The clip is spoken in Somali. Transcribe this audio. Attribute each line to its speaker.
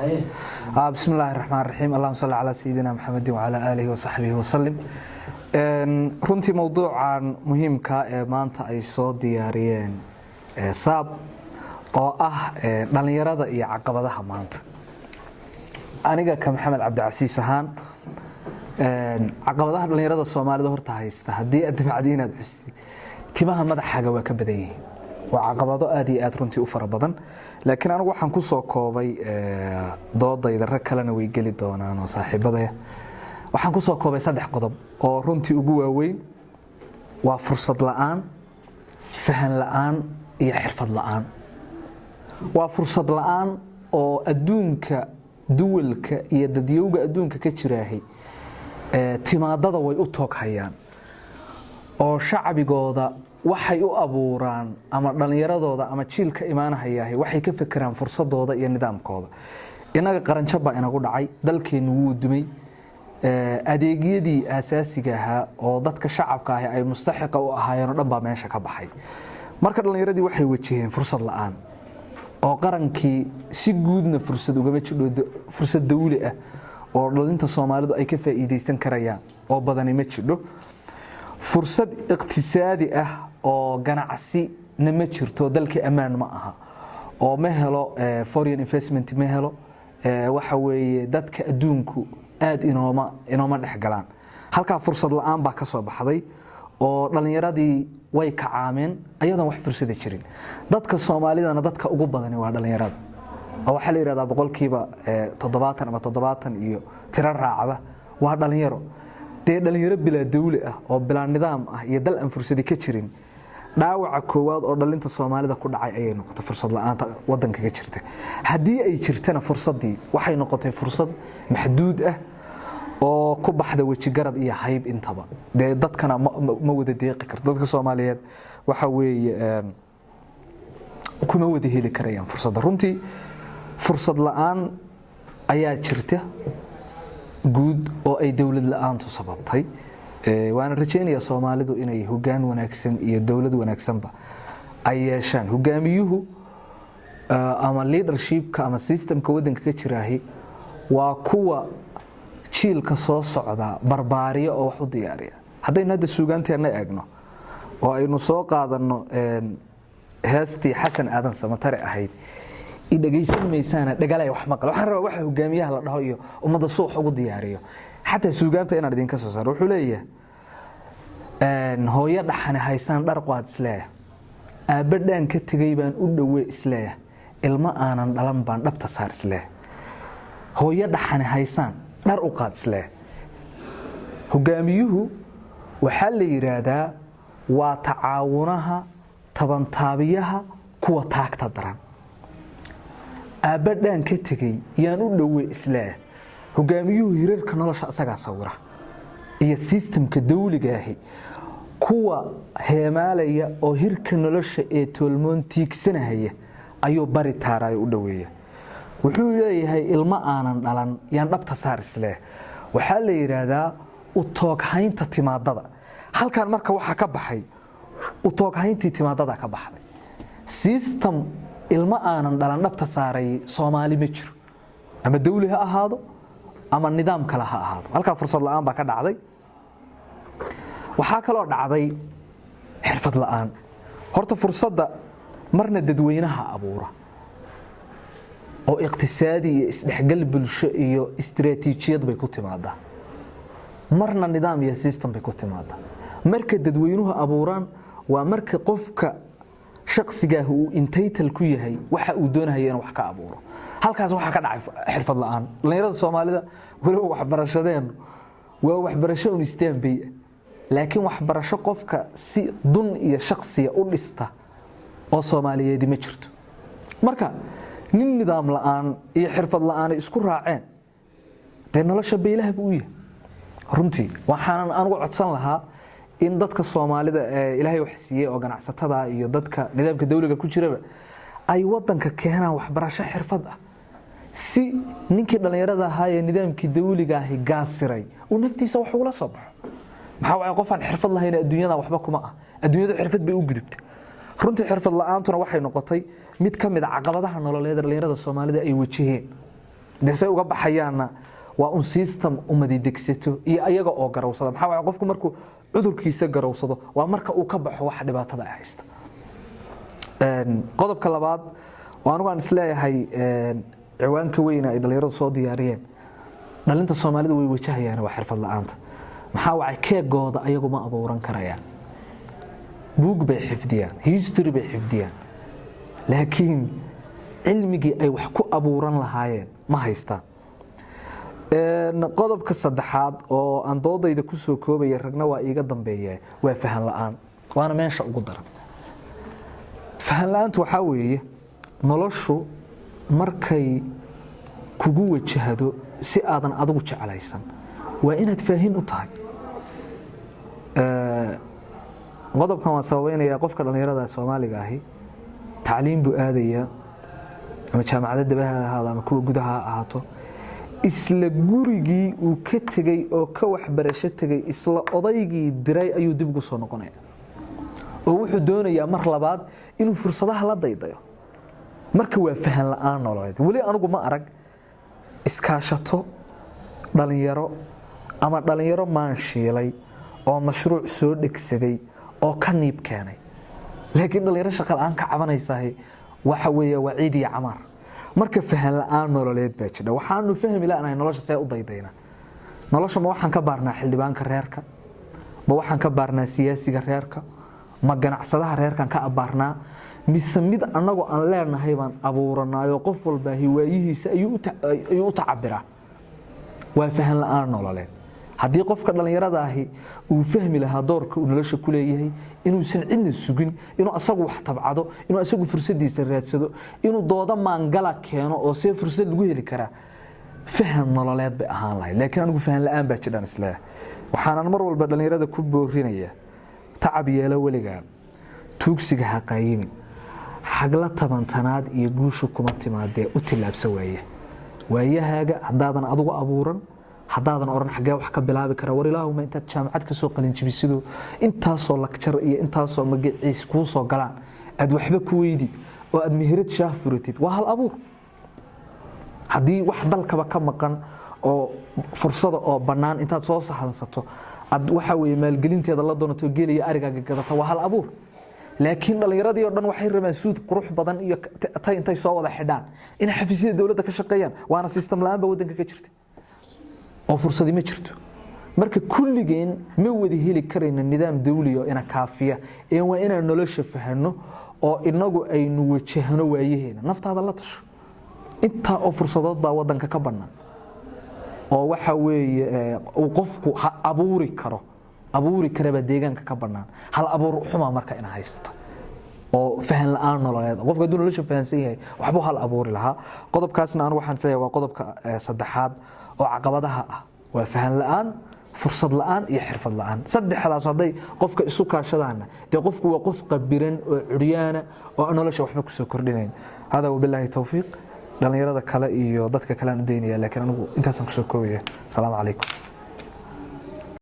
Speaker 1: بسم الله الرحمن الرحيم اللهم صل على سيدنا محمد وعلى آله وصحبه وسلم runtii mowduucan muhiimka ee maanta ay soo diyaariyeen saab oo ah dhalinyarada iyo caqabadaha maanta aniga ka Maxamed Cabdicasiis ahaan caqabadaha dhalinyarada Soomaalida horta haysta hadii aad dibacdiinaad xustid timaha madaxaaga waa ka badan yihiin waa caqabado aad iyo aad runtii u fara badan laakiin anigu waxaan ku soo koobay doodayda rag kalena way gali doonaan oo saaxiibadaya waxaan ku soo koobay 3 qodob oo runtii ugu waaweyn waa fursad la'aan fahan la'aan iyo xirfad la'aan waa fursad la'aan oo adduunka duwalka iyo dadyowga adduunka ka jiraahay timaadada way u toog hayaan oo shacabigooda waxay u abuuraan ama dhalinyaradooda ama jiilka imaanahayahay waxay ka fikiraan fursadooda iyo nidaamkooda inaga qaranjab baa inagu dhacay dalkeenu wuu dumay adeegyadii asaasiga ahaa oo dadka shacabka ah ay mustaxiq u ahaayeen oo dhan baa meesha ka baxay marka dhalinyaradii waxay wajaheen fursad la'aan oo qarankii si guudna fursad uga jiro fursad dawli ah oo dhalinta Soomaalidu ay ka faa'iideysan karayaan oo badani ma jiro fursad iqtisaadi ah oo ganacsi nama jirto dalka amaan ma aha oo ma helo foreign investment ma helo waxa weeye dadka adduunku aad inooma dhaxgalaan halka fursad la'aan baa ka soo baxday oo dhalinyaradii way ka caameen ayadoon wax fursad jirin dadka Soomaalidana dadka ugu badan waa dhalinyarada oo waxa la yiraahdaa boqolkiiba 70 ama 70 iyo tiro raacada waa dhalinyaro dhalinyaro bilaa dawli ah oo bilaa nidaam ah iyo dal aan fursad ka jirin dhaawaca koowaad oo dhalinta Soomaalida ku dhacay ayay noqotay fursad la'aanta wadanka ka jirta hadii ay jirtana fursadii waxay noqotay fursad maxduud ah oo ku baxda waji garad iyo hayb intaba dadkana ma wada deeqi karto dadka Soomaaliyeed waxa weeye kuma wada heli karayaan fursad runtii fursad la'aan ayaa jirta guud oo ay dawlad la'aantu sababtay waana rajaynayaa Soomaalidu inay hoggaan wanaagsan iyo dawlad wanaagsanba ay yeeshaan hoggaamiyuhu ama leadershipka ama systemka wadanka ka jiraahi waa kuwa jiilka soo socda barbaariyo oo wax u diyaariya hadayna hadda suugaanteena eegno oo aynu soo qaadano heestii Xasan Aadan Samatare ahayd idageysan meysana dhagalay wax maqal waxaan rabaa waxa hogaamiyaha la dhaho iyo umada suuq ugu diyaariyo xataa suugaanta inaan idin ka soo saaro wuxuu leeyahay hooyo dhaxan haysan dhar qaad isleeyahay aabadaan ka tagay baan u dhaweey isleeyahay ilma aanan dhalan baan dhabta saar isleeyahay hooyo dhaxan haysan dhar u qaad isleeyahay hogaamiyuhu waxa la yiraahdaa waa tacaawunaha tabantaabiyaha kuwa taagta daran aabadaan ka tagay yaan u dhaweey isleeyahay hogaamiyuhu hirarka nolosha asaga sawira iyo systemka dawliga ah kuwa heemalaya oo hirka nolosha ee tolmoon tiigsanaya ayuu bari taaray u dhaweeya wuxuu leeyahay ilma aanan dhalan yaan dhabta saar islee waxa la yiraahdaa u tooghaynta timaadada halkan marka waxa ka baxay u tooghayntii timaadada ka baxday system ilma aanan dhalan dhabta saaray Soomaali ma jiro ama dawli ha ahaado ama nidaam kale ha ahaado halka fursad la'aan baa ka dhacday waxa kale oo dhacday xirfad la'aan horta fursadda marna dadweynaha abuura oo iqtisaadi iyo isdhexgal bulsho iyo istiraatiijiyad bay ku timaadaa marna nidaam iyo system bay ku timaadaa marka dadweynuhu abuuraan waa marka qofka shakhsiga uu entitled ku yahay waxa uu doonayo inuu wax ka abuuro halkaas waxa ka dhacay xirfad la'aan dhalinyarada Soomaalida walaal waxbarashadeen waa waxbarasho u istaanbay laakiin waxbarasho qofka si dun iyo shakhsiga u dhista oo Soomaaliyeed ma jirto marka nin nidaam la'aan iyo xirfad la'aan isku raaceen nolosha beelaha buu yahay runtii waxaan anigu codsan lahaa in dadka Soomaalida Ilaahay wax siiyay oo ganacsatada iyo dadka nidaamka dawliga ku jiraba ay wadanka keenaan waxbarasho xirfad ah si ninkii dhalinyarada ahaa ee nidaamkii dawliga ah gaasiray oo naftiisa wax uga soo baxo maxaa waay qofan xirfad lahayn adduunyada waxba kuma ah adduunyadu xirfad bay u gudubtay runtii xirfad la'aantuna waxay noqotay mid ka mid ah caqabadaha nololeed dhalinyarada Soomaalida ay wajaheen desay uga baxayaana waa un system umadi degsato iyo ayaga oo garowsada maxaa waay qofku markuu cudurkiisa garowsado waa marka uu ka baxo wax dhibaatada ay haysta qodobka labaad waa anigu aan isleeyahay ciwaanka weyn ay dhalinyaradu soo diyaariyeen dhalinta Soomaalidu way wajahayaan waa xirfad la'aanta maxaa waay keegooda ayagu ma abuuran karayaan buug bay xifdiyaan history bay xifdiyaan laakiin cilmigii ay wax ku abuuran lahaayeen ma haystaan qodobka saddexaad oo aan doodayda ku soo koobaya ragna waa iiga dambeeyay waa fahan la'aan waana meesha ugu daran fahan la'aantu waxa weeye noloshu markay kugu wajahdo si aadan adigu jeclaysan waa inaad faahin u tahay qodobkan waa sababeynaya qofka dhalinyarada Soomaaliga ahi tacliin buu aadaya ama jaamacadda dabaha ahaado ama kuwa gudaha ahaato isla gurigii uu ka tagay oo ka waxbarasho tagay isla odaygii diray ayuu dib ugu soo noqonaya oo wuxuu doonayaa mar labaad inuu fursadaha la daydayo marka waa fahan la'aan nololeed wali anigu ma arag iskaashato dhalinyaro ama dhalinyaro maanshiilay oo mashruuc soo dhigsaday oo ka niib keenay laakiin dhalinyaro shaqo la'aan ka cabanaysahay waxa weeye waa ciid iyo camar marka fahan la'aan nololeed baa jira waxaanu fahmi la'aanahay nolosha say u daydayna nolosha ma waxaan ka baarnaa xildhibaanka reerka ma waxaan ka baarnaa siyaasiga reerka ma ganacsadaha reerkan ka abaarnaa mise mid anagu aan leenahay baan abuuranayo qof walba hiwaayihiisa ayuu u tacabiraa waa fahan la'aan nololeed haddii qofka dhalinyarada ahi uu fahmi lahaa doorka uu nolosha ku leeyahay inuusan cidna sugin inuu asagu wax tabcado inuu asagu fursadiisa raadsado inuu dooda maangala keeno oo si fursad lagu heli karaa fahan nololeed bay ahaan lahayd laakiin anigu fahan la'aan baa jiraan isla waxaan mar walba dhalinyarada ku boorinaya tacab yeelo waligaa tuugsiga ha qaayini xagla tabantanaad iyo guushu kuma timaadee u tilaabsa waayahaaga haddaadan adigu abuuran haddaadan oran xagee wax ka bilaabi kara war ilaahuma intaad jaamacad ka soo qalin jibisido intaasoo lakjar iyo intaasoo magaciis kuu soo galaan aad waxba ku weydi oo aad meherad shaah furatid waa hal abuur haddii wax dalkaba ka maqan oo fursada oo bannaan intaad soo sahansato ad waxa weeye maalgelinteeda la doonato geeliya arigaaga gadata waa hal abuur laakiin dhalinyaradii oo dhan waxay rabaan suud qurux badan iyo tay intay soo wada xidhaan in xafiisyada dawladda ka shaqeeyaan waana system la'aan ba wadanka ka jirta oo fursadi ma jirto marka kulligeen ma wada heli karayna nidaam dawli oo ina kaafiya ee waa inaan nolosha fahano oo inagu aynu wajahno waayaheena naftaada la tasho inta oo fursadood baa wadanka ka bannaan oo waxa weeye uu qofku abuuri kara deegaanka ka bannaan hal abuur xuma marka ina haysto oo fahan la'aan nololeed qofka hadduu nolosha fahansan yahay waxba hal abuuri lahaa qodobkaasna aan waxaan leeyahay waa qodobka saddexaad oo caqabadaha ah waa fahan la'aan fursad la'aan iyo xirfad la'aan saddexdaas haday qofka isu kaashadaana de qofku waa qof qabiran oo curyaana oo nolosha waxba ku soo kordhinayn hada wabillahi tawfiiq dhalinyarada kale iyo dadka kale aan u deynaya laakiin anigu intaasan ku soo koobaya assalamu calaykum